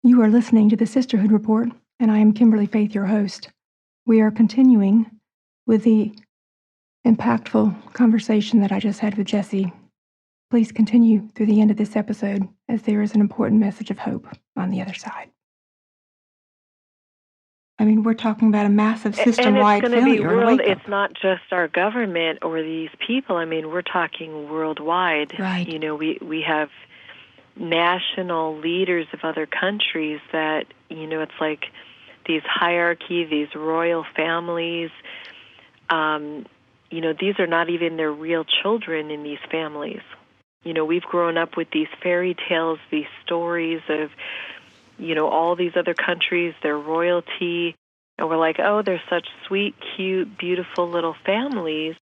You are listening to the Sisterhood Report, and I am Kimberly Faith, your host. We are continuing with the impactful conversation that I just had with Jesse. Please continue through the end of this episode, as there is an important message of hope on the other side. I mean, we're talking about a massive system-wide and it's going to be failure. it's not just our government or these people. I mean, we're talking worldwide. Right. You know, we have national leaders of other countries that, you know, it's like these hierarchy, these royal families. You know, these are not even their real children in these families. You know, we've grown up with these fairy tales, these stories of, you know, all these other countries, their royalty, and we're like, oh, they're such sweet, cute, beautiful little families.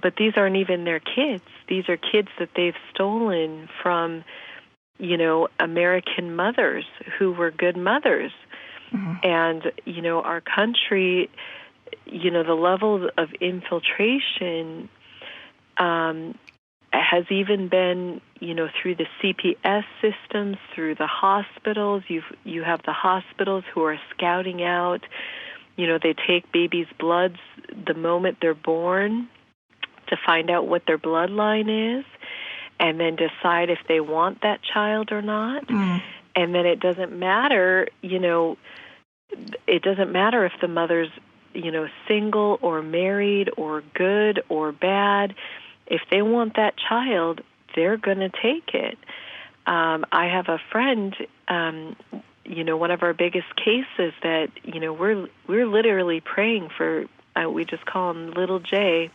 But these aren't even their kids. These are kids that they've stolen from, you know, American mothers who were good mothers. Mm-hmm. And, you know, our country, you know, the level of infiltration has even been, you know, through the CPS systems, through the hospitals. You have the hospitals who are scouting out. You know, they take babies' bloods the moment they're born to find out what their bloodline is, and then decide if they want that child or not. Mm. And then it doesn't matter, you know, it doesn't matter if the mother's, you know, single or married or good or bad. If they want that child, they're going to take it. I have a friend, you know, one of our biggest cases that, you know, we're literally praying for, we just call him Little J.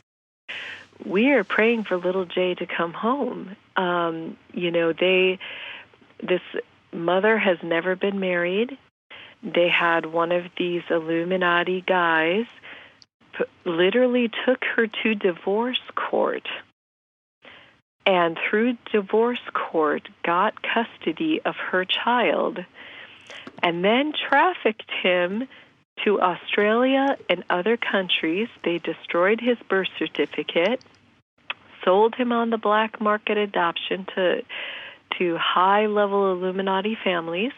We are praying for Little J to come home. You know, this mother has never been married. They had one of these Illuminati guys literally took her to divorce court, and through divorce court got custody of her child, and then trafficked him to Australia and other countries. They destroyed his birth certificate, sold him on the black market adoption to high-level Illuminati families,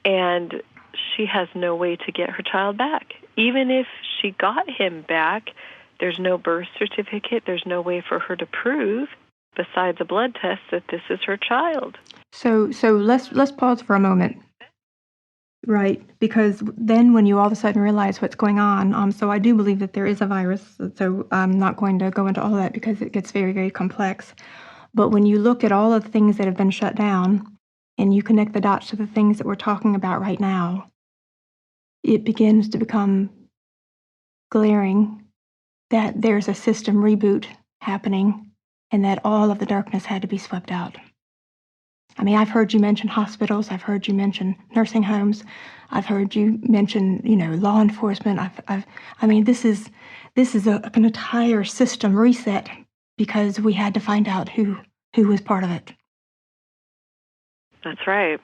and she has no way to get her child back. Even if she got him back, there's no birth certificate. There's no way for her to prove, besides a blood test, that this is her child. So let's pause for a moment. Right, because then when you all of a sudden realize what's going on, so I do believe that there is a virus, so I'm not going to go into all of that because it gets very, very complex. But when you look at all of the things that have been shut down and you connect the dots to the things that we're talking about right now, it begins to become glaring that there's a system reboot happening and that all of the darkness had to be swept out. I mean, I've heard you mention hospitals. I've heard you mention nursing homes. I've heard you mention, you know, law enforcement. I mean, this is an entire system reset because we had to find out who was part of it. That's right.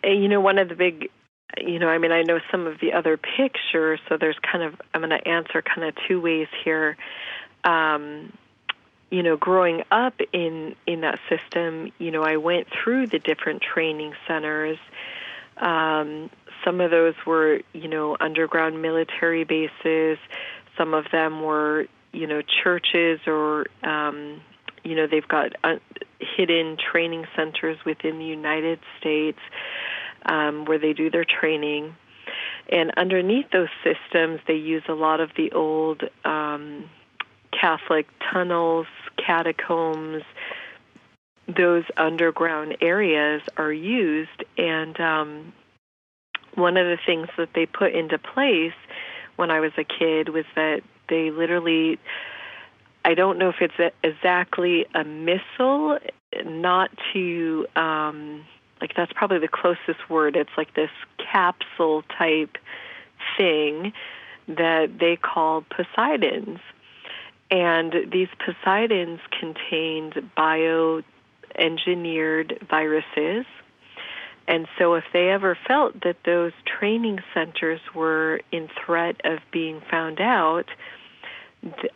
You know, one of the big, you know, I mean, I know some of the other pictures, so there's kind of, I'm going to answer kind of two ways here. You know, growing up in that system, you know, I went through the different training centers. Some of those were, you know, underground military bases. Some of them were, you know, churches or, you know, they've got hidden training centers within the United States where they do their training. And underneath those systems, they use a lot of the old Catholic tunnels, catacombs. Those underground areas are used, and one of the things that they put into place when I was a kid was that they literally, I don't know if it's exactly a missile, not to, like that's probably the closest word. It's like this capsule type thing that they call Poseidons. And these Poseidons contained bioengineered viruses. And so if they ever felt that those training centers were in threat of being found out,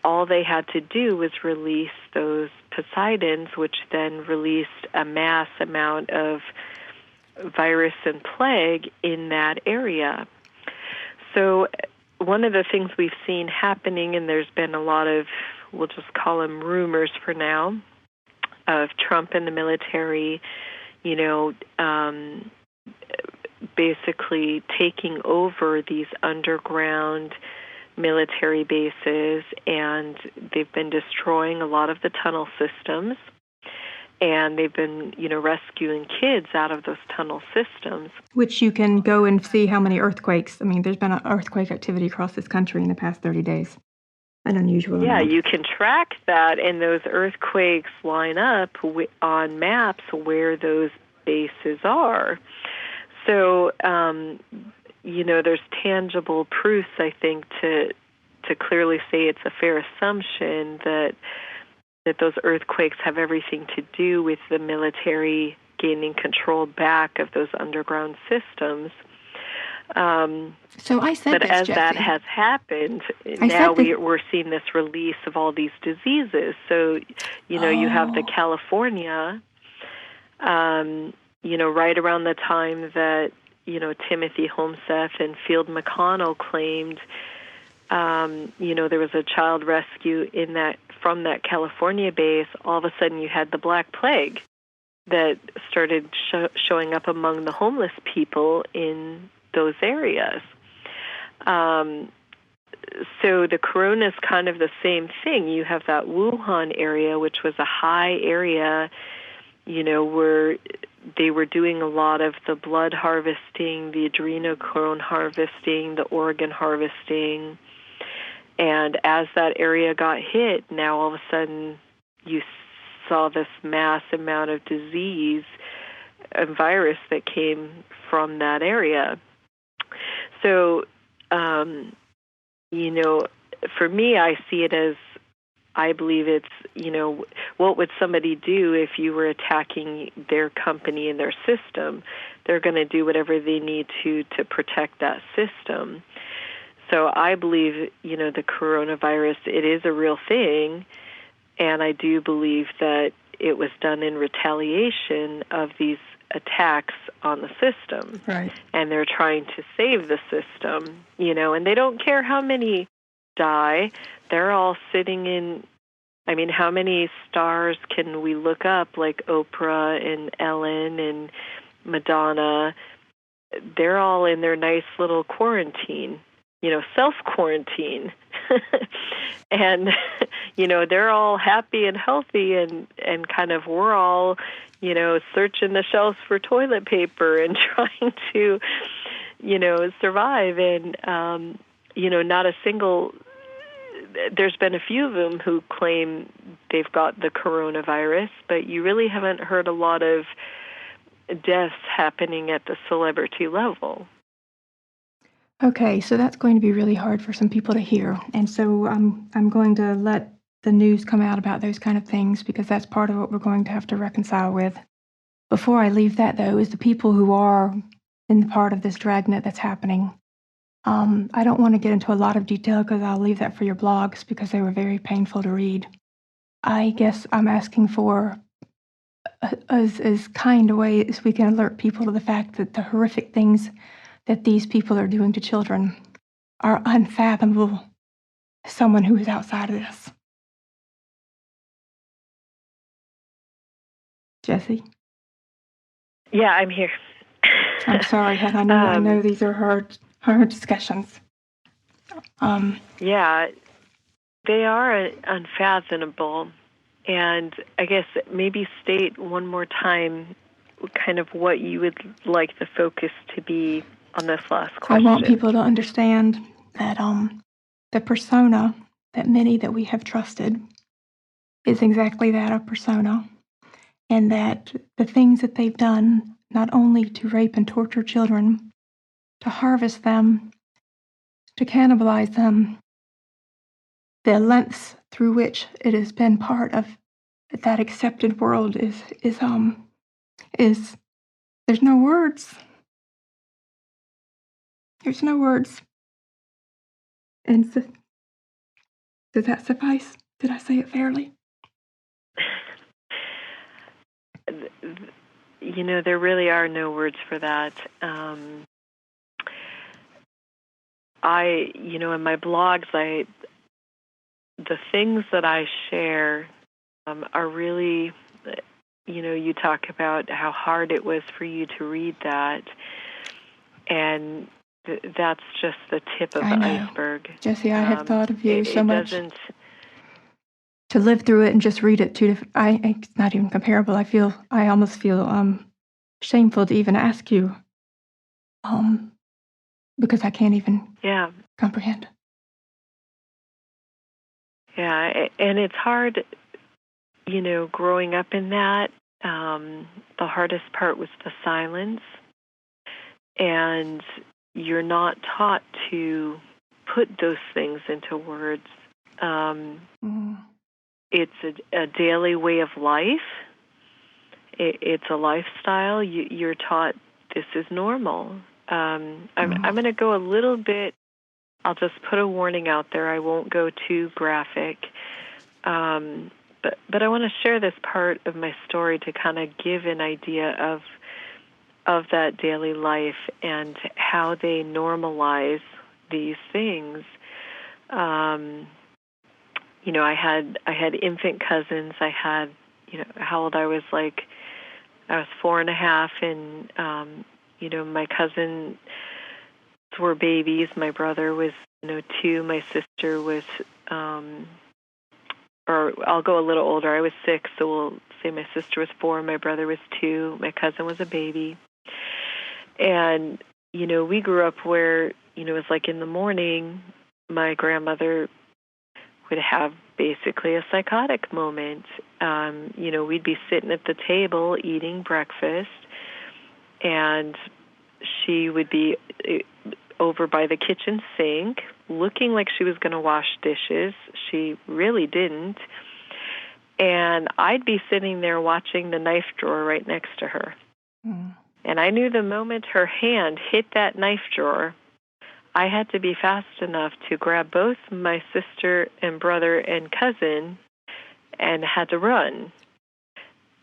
all they had to do was release those Poseidons, which then released a mass amount of virus and plague in that area. So one of the things we've seen happening, and there's been a lot of, we'll just call them rumors for now, of Trump and the military, basically taking over these underground military bases, and they've been destroying a lot of the tunnel systems, and they've been, rescuing kids out of those tunnel systems. Which you can go and see how many earthquakes. I mean, there's been an earthquake activity across this country in the past 30 days. An unusual amount. You can track that, and those earthquakes line up on maps where those bases are. So, there's tangible proofs, I think, to clearly say it's a fair assumption that those earthquakes have everything to do with the military gaining control back of those underground systems. So I said but this, as Jesse. that has happened, now we're seeing this release of all these diseases. So, you have the California, right around the time that, Timothy Holmseth and Field McConnell claimed, there was a child rescue from that California base. All of a sudden you had the Black Plague that started showing up among the homeless people in those areas. So the corona is kind of the same thing. You have that Wuhan area, which was a high area, where they were doing a lot of the blood harvesting, the adrenochrome harvesting, the organ harvesting. And as that area got hit, now all of a sudden you saw this mass amount of disease and virus that came from that area. So, for me, I see it as, I believe it's, what would somebody do if you were attacking their company and their system? They're going to do whatever they need to protect that system. So I believe, the coronavirus, it is a real thing, and I do believe that it was done in retaliation of these attacks on the system. Right. And they're trying to save the system, and they don't care how many die. They're all sitting in, how many stars can we look up, like Oprah and Ellen and Madonna? They're all in their nice little quarantine, self-quarantine. And, they're all happy and healthy, and kind of, we're all, searching the shelves for toilet paper and trying to, survive. And, not a single, there's been a few of them who claim they've got the coronavirus, but you really haven't heard a lot of deaths happening at the celebrity level. Okay, so that's going to be really hard for some people to hear. And so I'm going to let the news come out about those kind of things, because that's part of what we're going to have to reconcile with. Before I leave that, though, is the people who are in the part of this dragnet that's happening. I don't want to get into a lot of detail, because I'll leave that for your blogs, because they were very painful to read. I guess I'm asking for as kind a way as we can alert people to the fact that the horrific things that these people are doing to children are unfathomable to someone who is outside of this. Jesse? Yeah, I'm here. I'm sorry, Hannah. I know these are hard discussions. Yeah, they are unfathomable. And I guess maybe state one more time kind of what you would like the focus to be on this last question. I want people to understand that the persona that many that we have trusted is exactly that, a persona. And that the things that they've done, not only to rape and torture children, to harvest them, to cannibalize them, the lengths through which it has been part of that accepted world is there's no words. There's no words. And does that suffice? Did I say it fairly? there really are no words for that. In my blogs, the things that I share are really, you talk about how hard it was for you to read that, and that's just the tip of the iceberg. Jesse, I have thought of you so much. Doesn't, to live through it and just read it it's not even comparable. I almost feel shameful to even ask you, because I can't even comprehend. Yeah, and it's hard, growing up in that. The hardest part was the silence, and you're not taught to put those things into words. It's a daily way of life. It's a lifestyle. You're taught this is normal. I'm going to go a little bit. I'll just put a warning out there. I won't go too graphic. But I want to share this part of my story to kind of give an idea of that daily life and how they normalize these things. I had infant cousins. I had, how old I was, I was 4.5, and my cousins were babies. My brother was 2. My sister was, or I'll go a little older. I was 6, so we'll say my sister was 4, my brother was 2, my cousin was a baby. And, we grew up where, it was like in the morning, my grandmother would have basically a psychotic moment. We'd be sitting at the table eating breakfast, and she would be over by the kitchen sink looking like she was going to wash dishes. She really didn't. And I'd be sitting there watching the knife drawer right next to her. And I knew the moment her hand hit that knife drawer, I had to be fast enough to grab both my sister and brother and cousin and had to run.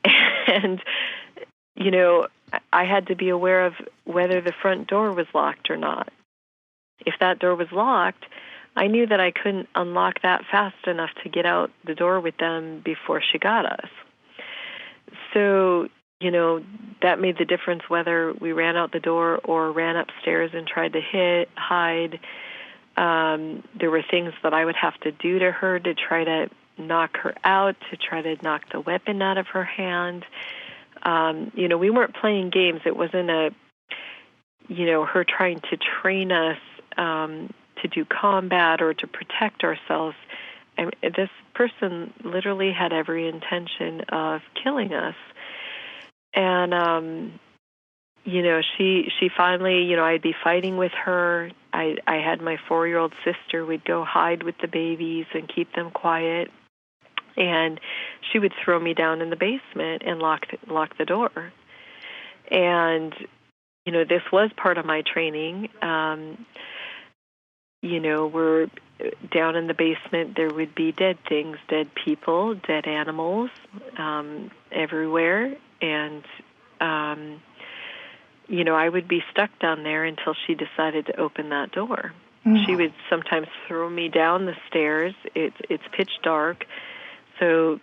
And, I had to be aware of whether the front door was locked or not. If that door was locked, I knew that I couldn't unlock that fast enough to get out the door with them before she got us. So, that made the difference whether we ran out the door or ran upstairs and tried to hide. There were things that I would have to do to her to try to knock her out, to try to knock the weapon out of her hand. We weren't playing games. It wasn't her trying to train us to do combat or to protect ourselves. This person literally had every intention of killing us. And, she finally, I'd be fighting with her. I had my 4-year-old sister. We'd go hide with the babies and keep them quiet. And she would throw me down in the basement and lock the door. And, this was part of my training. We're down in the basement. There would be dead things, dead people, dead animals everywhere. And, I would be stuck down there until she decided to open that door. She would sometimes throw me down the stairs. It's pitch dark. So,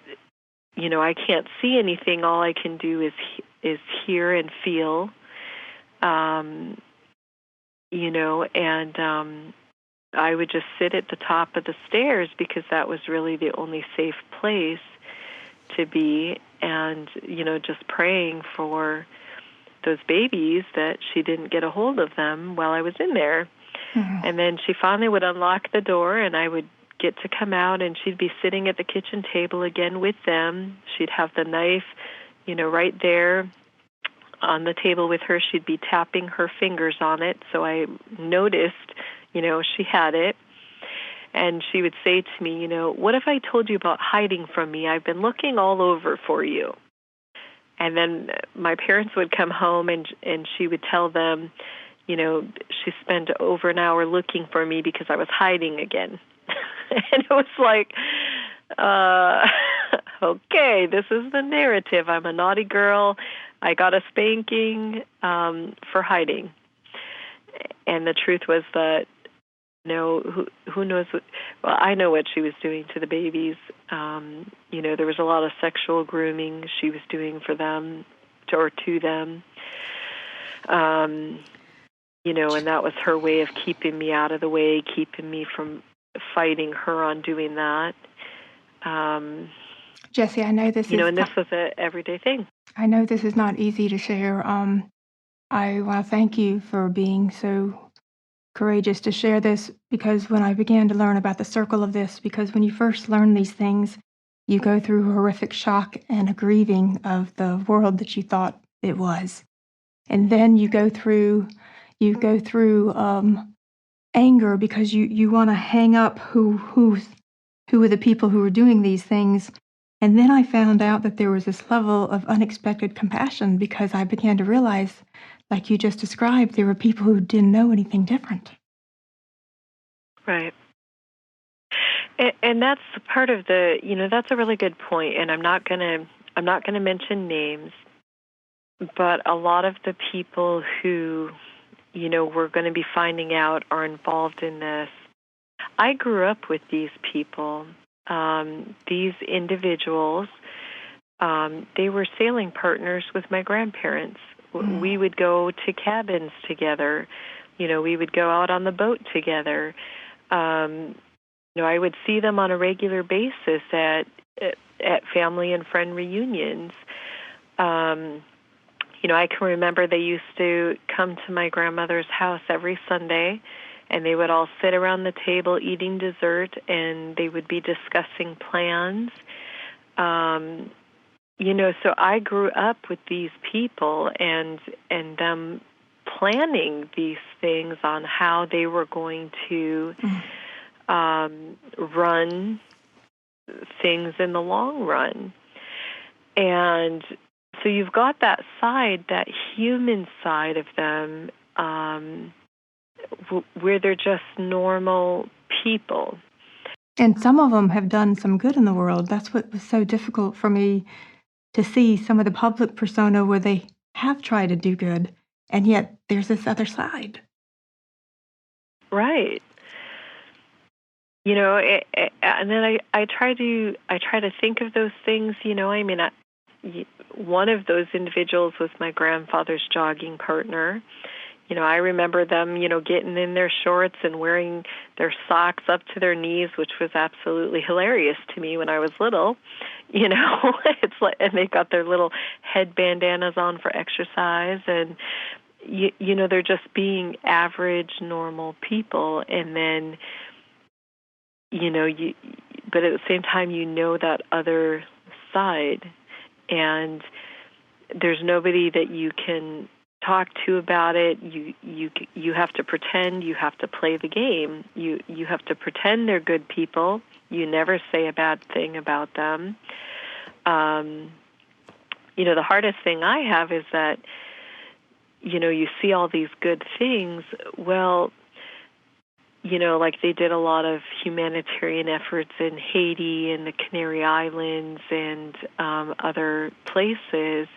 I can't see anything. All I can do is hear and feel, and I would just sit at the top of the stairs because that was really the only safe place to be, and, just praying for those babies that she didn't get a hold of them while I was in there. And then she finally would unlock the door, and I would get to come out, and she'd be sitting at the kitchen table again with them. She'd have the knife, right there on the table with her. She'd be tapping her fingers on it, so I noticed, she had it. And she would say to me, what if I told you about hiding from me? I've been looking all over for you. And then my parents would come home, and she would tell them, she spent over an hour looking for me because I was hiding again. And it was like, okay, this is the narrative. I'm a naughty girl. I got a spanking for hiding. And the truth was that, who knows what, well, I know what she was doing to the babies. There was a lot of sexual grooming she was doing for them, or to them. And that was her way of keeping me out of the way, keeping me from fighting her on doing that. Jessie, I know this is... and this was an everyday thing. I know this is not easy to share. I want to thank you for being so courageous to share this, because when I began to learn about the circle of this, because when you first learn these things, you go through horrific shock and a grieving of the world that you thought it was. And then you go through anger, because you want to hang up who were the people who were doing these things. And then I found out that there was this level of unexpected compassion, because I began to realize, like you just described, there were people who didn't know anything different. Right. And that's part of that's a really good point. And I'm not gonna mention names, but a lot of the people who, we're going to be finding out are involved in this. I grew up with these people, these individuals. They were sailing partners with my grandparents. We would go to cabins together. We would go out on the boat together. I would see them on a regular basis at family and friend reunions. I can remember they used to come to my grandmother's house every Sunday, and they would all sit around the table eating dessert, and they would be discussing plans. So I grew up with these people and them planning these things on how they were going to run things in the long run. And so you've got that side, that human side of them, where they're just normal people. And some of them have done some good in the world. That's what was so difficult for me to see, some of the public persona where they have tried to do good, and yet there's this other side. Right. And then I try to think of those things. One of those individuals was my grandfather's jogging partner. I remember them, getting in their shorts and wearing their socks up to their knees, which was absolutely hilarious to me when I was little. It's like, and they got their little head bandanas on for exercise, and they're just being average, normal people. And then, but at the same time, that other side, and there's nobody that you can talk to about it. You have to pretend. You have to play the game. You have to pretend they're good people. You never say a bad thing about them. The hardest thing I have is that, you see all these good things. Well, like they did a lot of humanitarian efforts in Haiti and the Canary Islands and other places.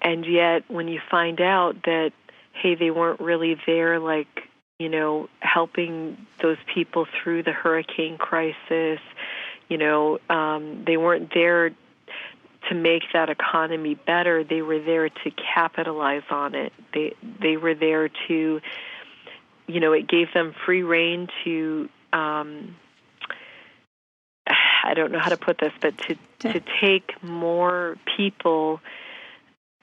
And yet when you find out that, hey, they weren't really there, like, helping those people through the hurricane crisis, they weren't there to make that economy better. They were there to capitalize on it. They were there to, it gave them free rein to, I don't know how to put this, but to take more people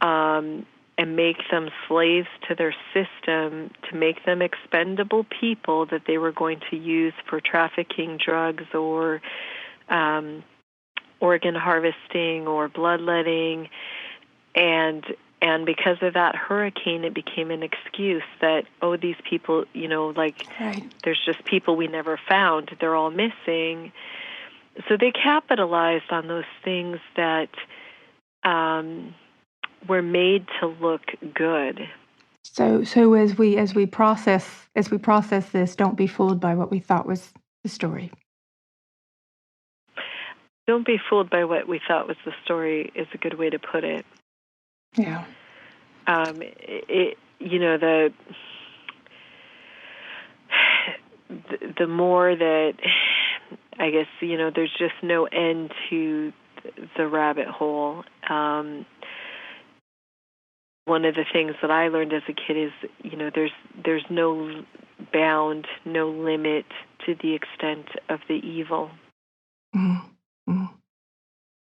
and make them slaves to their system, to make them expendable people that they were going to use for trafficking drugs or organ harvesting or bloodletting. And because of that hurricane, it became an excuse that, oh, these people, Right. There's just people we never found. They're all missing. So they capitalized on those things that were made to look good. So as we process this, don't be fooled by what we thought was the story. Don't be fooled by what we thought was the story is a good way to put it. Yeah. The more that, I guess, there's just no end to the rabbit hole. One of the things that I learned as a kid is, there's no bound, no limit to the extent of the evil. Mm-hmm.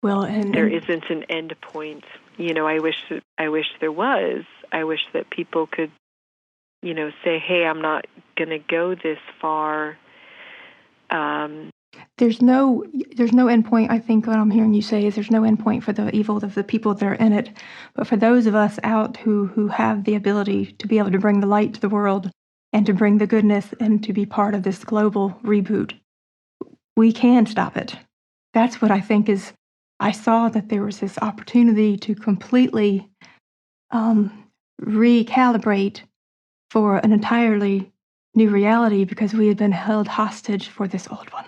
Well, there isn't an end point. I wish there was. I wish that people could, say, "Hey, I'm not going to go this far." There's no end point. I think what I'm hearing you say is there's no end point for the evil of the people that are in it. But for those of us out who have the ability to be able to bring the light to the world and to bring the goodness and to be part of this global reboot, we can stop it. That's what I think is. I saw that there was this opportunity to completely recalibrate for an entirely new reality because we had been held hostage for this old one.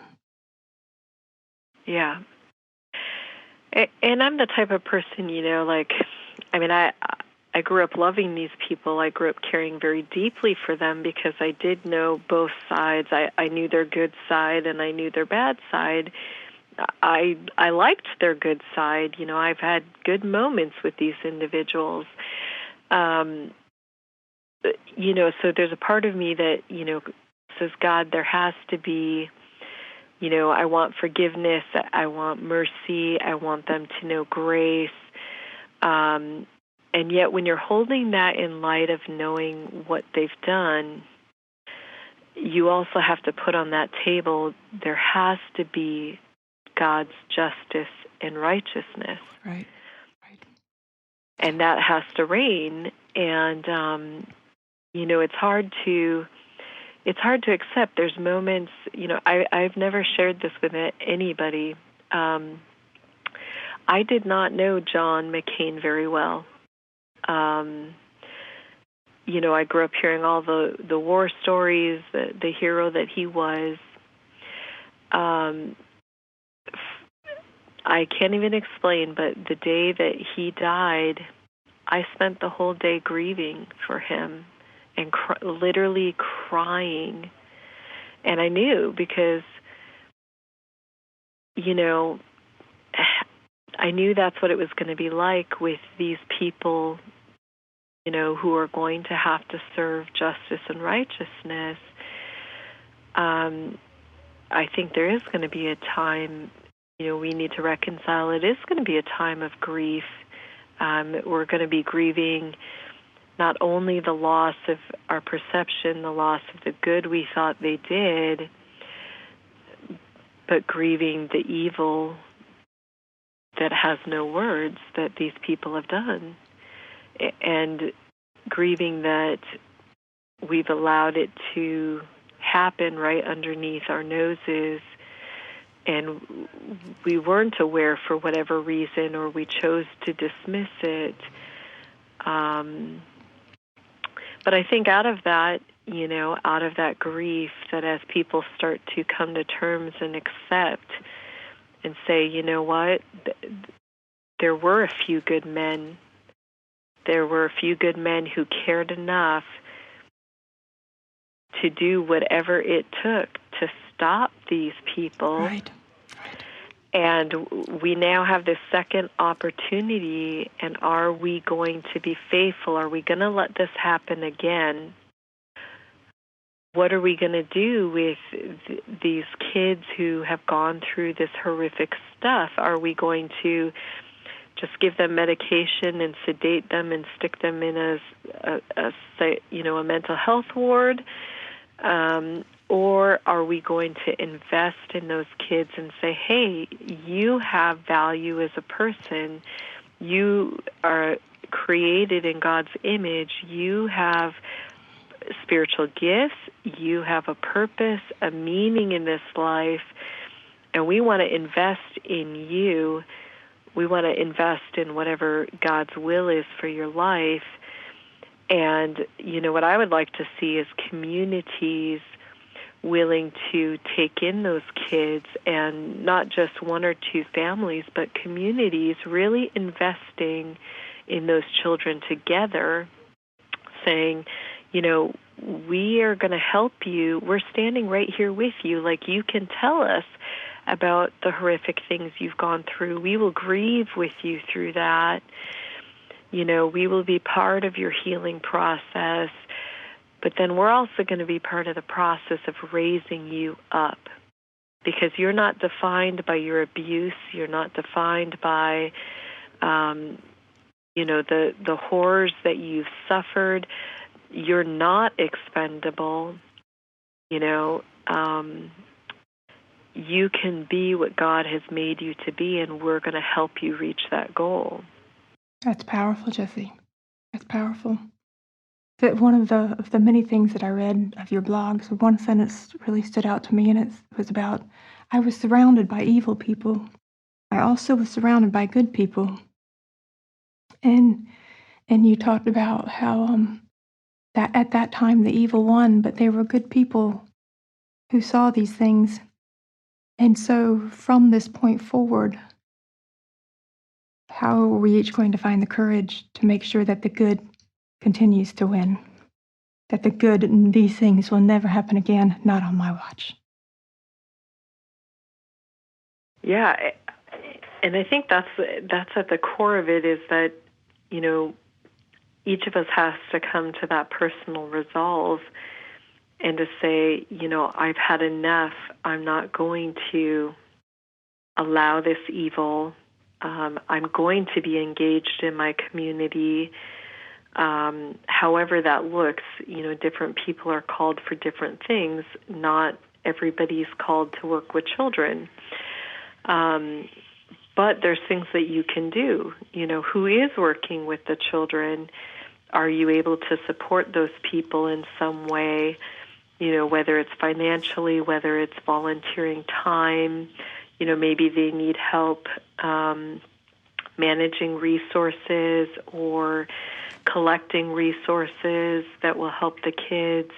Yeah. And I'm the type of person, I grew up loving these people. I grew up caring very deeply for them because I did know both sides. I knew their good side and I knew their bad side. I liked their good side. I've had good moments with these individuals. So there's a part of me that, says, God, there has to be, I want forgiveness, I want mercy, I want them to know grace. And yet when you're holding that in light of knowing what they've done, you also have to put on that table, there has to be God's justice and righteousness. Right. And that has to reign. And, it's hard to accept. There's moments, I've never shared this with anybody. I did not know John McCain very well. I grew up hearing all the war stories, the hero that he was. I can't even explain, but the day that he died, I spent the whole day grieving for him and literally crying. And I knew because, I knew that's what it was going to be like with these people, who are going to have to serve justice and righteousness. I think there is going to be a time, we need to reconcile. It is going to be a time of grief. We're going to be grieving not only the loss of our perception, the loss of the good we thought they did, but grieving the evil that has no words that these people have done, and grieving that we've allowed it to happen right underneath our noses, and we weren't aware for whatever reason, or we chose to dismiss it. But I think out of that grief, that as people start to come to terms and accept and say, you know what, there were a few good men. There were a few good men who cared enough to do whatever it took to stop these people. Right. And we now have this second opportunity, and are we going to be faithful? Are we going to let this happen again? What are we going to do with these kids who have gone through this horrific stuff? Are we going to just give them medication and sedate them and stick them in a mental health ward? Or are we going to invest in those kids and say, hey, you have value as a person. You are created in God's image. You have spiritual gifts. You have a purpose, a meaning in this life. And we want to invest in you. We want to invest in whatever God's will is for your life. And, what I would like to see is communities willing to take in those kids, and not just one or two families, but communities really investing in those children together, saying, you know, we are going to help you. We're standing right here with you. Like, you can tell us about the horrific things you've gone through. We will grieve with you through that. You know, we will be part of your healing process. But then we're also going to be part of the process of raising you up, because you're not defined by your abuse. You're not defined by, you know, the horrors that you've suffered. You're not expendable. You know, you can be what God has made you to be, and we're going to help you reach that goal. That's powerful, Jesse. That's powerful. That one of the many things that I read of your blogs, one sentence really stood out to me, and it was about, I was surrounded by evil people. I also was surrounded by good people. And you talked about how that at that time the evil won, but they were good people who saw these things. And so from this point forward, how are we each going to find the courage to make sure that the good continues to win? That the good in these things will never happen again, not on my watch. Yeah, and I think that's at the core of it, is that, you know, each of us has to come to that personal resolve and to say, you know, I've had enough. I'm not going to allow this evil. I'm going to be engaged in my community. However that looks, you know, different people are called for different things. Not everybody's called to work with children. But there's things that you can do. You know, who is working with the children? Are you able to support those people in some way? You know, whether it's financially, whether it's volunteering time, you know, maybe they need help managing resources or collecting resources that will help the kids.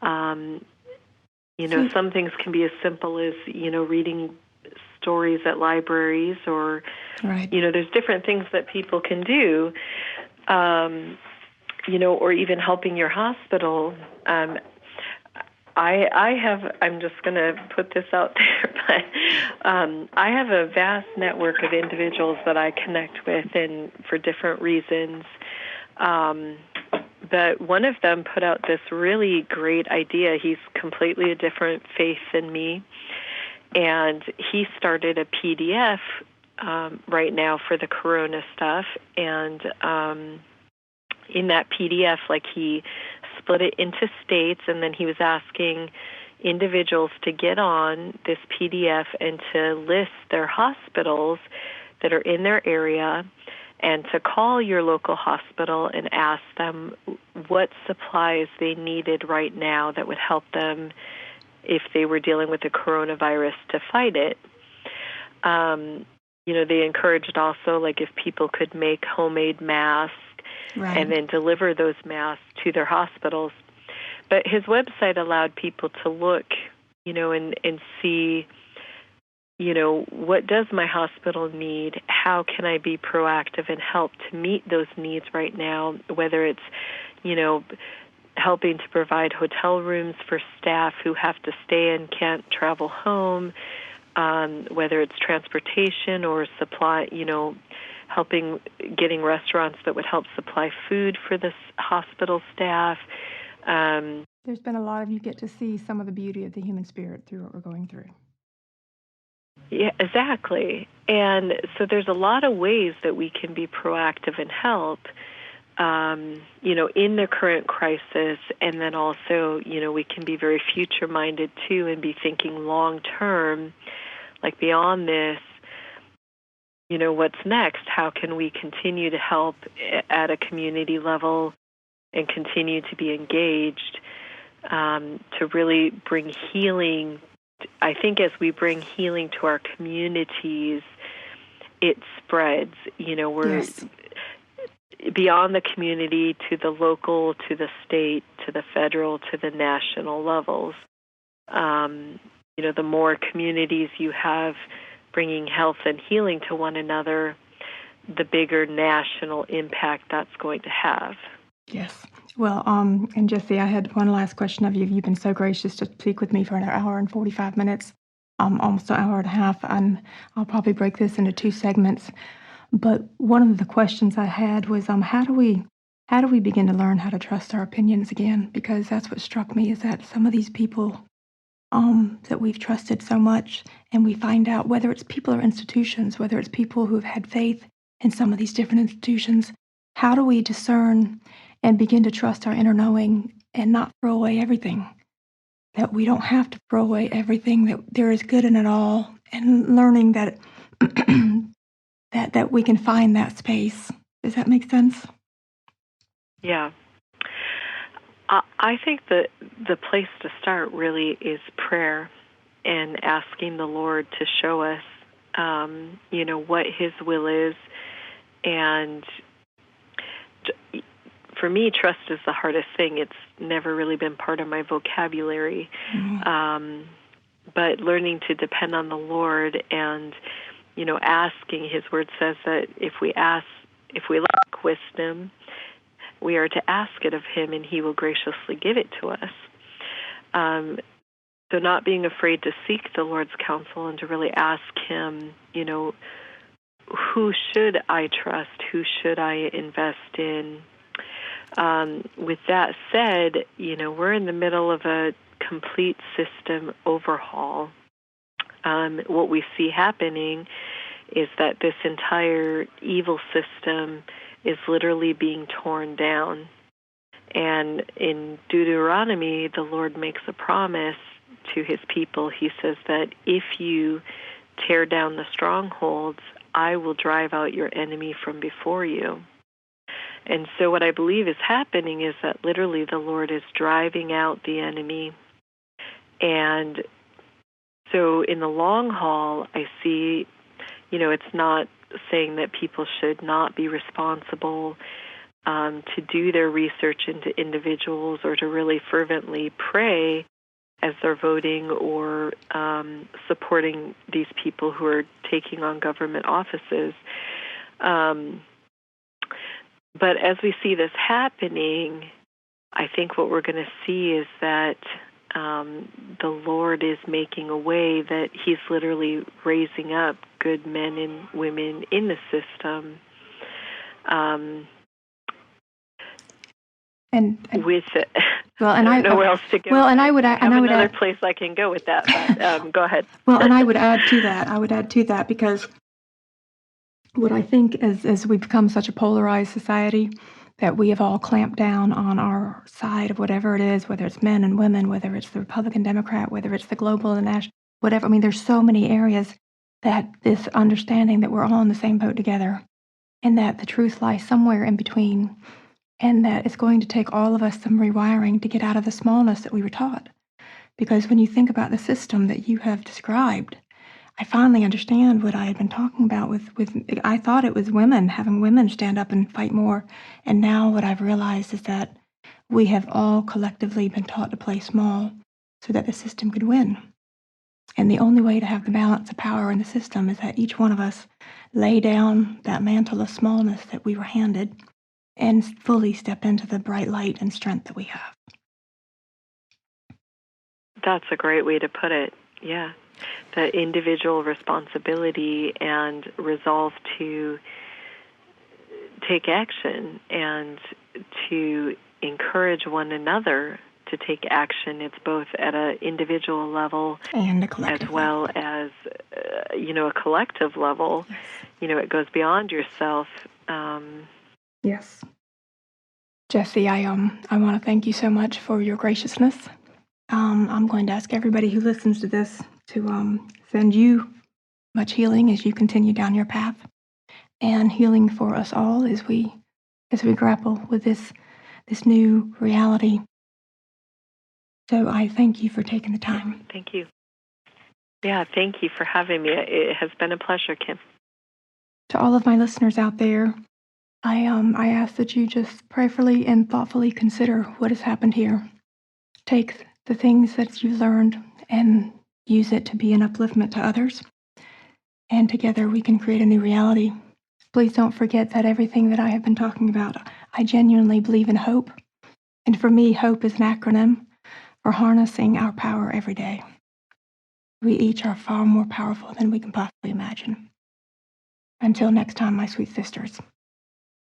You know, some things can be as simple as, you know, reading stories at libraries, or, right. You know, there's different things that people can do, you know, or even helping your hospital. I'm just going to put this out there, but I have a vast network of individuals that I connect with, and for different reasons. But one of them put out this really great idea. He's completely a different faith than me, and he started a PDF right now for the corona stuff, and in that PDF, like, he split it into states, and then he was asking individuals to get on this PDF and to list their hospitals that are in their area, and to call your local hospital and ask them what supplies they needed right now that would help them if they were dealing with the coronavirus to fight it. You know, they encouraged also, like, if people could make homemade masks, right, and then deliver those masks to their hospitals. But his website allowed people to look, you know, and see, you know, what does my hospital need? How can I be proactive and help to meet those needs right now, whether it's, you know, helping to provide hotel rooms for staff who have to stay and can't travel home, whether it's transportation or supply, you know, helping getting restaurants that would help supply food for this hospital staff. There's been a lot of, you get to see some of the beauty of the human spirit through what we're going through. Yeah, exactly. And so there's a lot of ways that we can be proactive and help, you know, in the current crisis. And then also, you know, we can be very future-minded, too, and be thinking long-term, like beyond this, you know, what's next? How can we continue to help at a community level and continue to be engaged to really bring healing? I think as we bring healing to our communities, it spreads. You know, we're beyond the community to the local, to the state, to the federal, to the national levels. You know, the more communities you have bringing health and healing to one another, the bigger national impact that's going to have. Yes. Well, and Jesse, I had one last question of you. You've been so gracious to speak with me for an hour and 45 minutes, almost an hour and a half, and I'll probably break this into 2 segments. But one of the questions I had was, how do we begin to learn how to trust our opinions again? Because that's what struck me, is that some of these people that we've trusted so much, and we find out, whether it's people or institutions, whether it's people who've had faith in some of these different institutions, how do we discern and begin to trust our inner knowing and not throw away everything? That we don't have to throw away everything, that there is good in it all, and learning that that we can find that space. Does that make sense? Yeah. I think that the place to start really is prayer and asking the Lord to show us, what His will is. And for me, trust is the hardest thing. It's never really been part of my vocabulary. Mm-hmm. But learning to depend on the Lord and, asking, His Word says that if we lack wisdom, we are to ask it of Him, and He will graciously give it to us. So not being afraid to seek the Lord's counsel and to really ask Him, who should I trust? Who should I invest in? With that said, we're in the middle of a complete system overhaul. What we see happening is that this entire evil system is literally being torn down. And in Deuteronomy, the Lord makes a promise to His people. He says that if you tear down the strongholds, I will drive out your enemy from before you. And so what I believe is happening is that literally the Lord is driving out the enemy. And so in the long haul, I see, it's not saying that people should not be responsible to do their research into individuals or to really fervently pray as they're voting or supporting these people who are taking on government offices. But as we see this happening, I think what we're going to see is that the Lord is making a way, that He's literally raising up good men and women in the system. With it. Well, and I don't know where else to go. Well, and I would add another place I can go with that. But, go ahead. Well, and I would add to that, because what I think as we've become such a polarized society, that we have all clamped down on our side of whatever it is, whether it's men and women, whether it's the Republican, Democrat, whether it's the global and national, whatever. I mean, there's so many areas that this understanding that we're all in the same boat together, and that the truth lies somewhere in between, and that it's going to take all of us some rewiring to get out of the smallness that we were taught. Because when you think about the system that you have described, I finally understand what I had been talking about with I thought it was women, having women stand up and fight more. And now what I've realized is that we have all collectively been taught to play small so that the system could win. And the only way to have the balance of power in the system is that each one of us lay down that mantle of smallness that we were handed and fully step into the bright light and strength that we have. That's a great way to put it. Yeah. The individual responsibility and resolve to take action and to encourage one another to take action. It's both at an individual level and a collective as well as, a collective level. Yes. It goes beyond yourself. Yes. Jesse, I want to thank you so much for your graciousness. I'm going to ask everybody who listens to this to send you much healing as you continue down your path, and healing for us all as we grapple with this new reality. So I thank you for taking the time. Thank you. Yeah, thank you for having me. It has been a pleasure, Kim. To all of my listeners out there, I ask that you just prayerfully and thoughtfully consider what has happened here. Take the things that you've learned and use it to be an upliftment to others. And together we can create a new reality please don't forget that everything that I have been talking about, I genuinely believe in hope. And for me, hope is an acronym for harnessing our power every day. We each are far more powerful than we can possibly imagine. Until next time, my sweet sisters.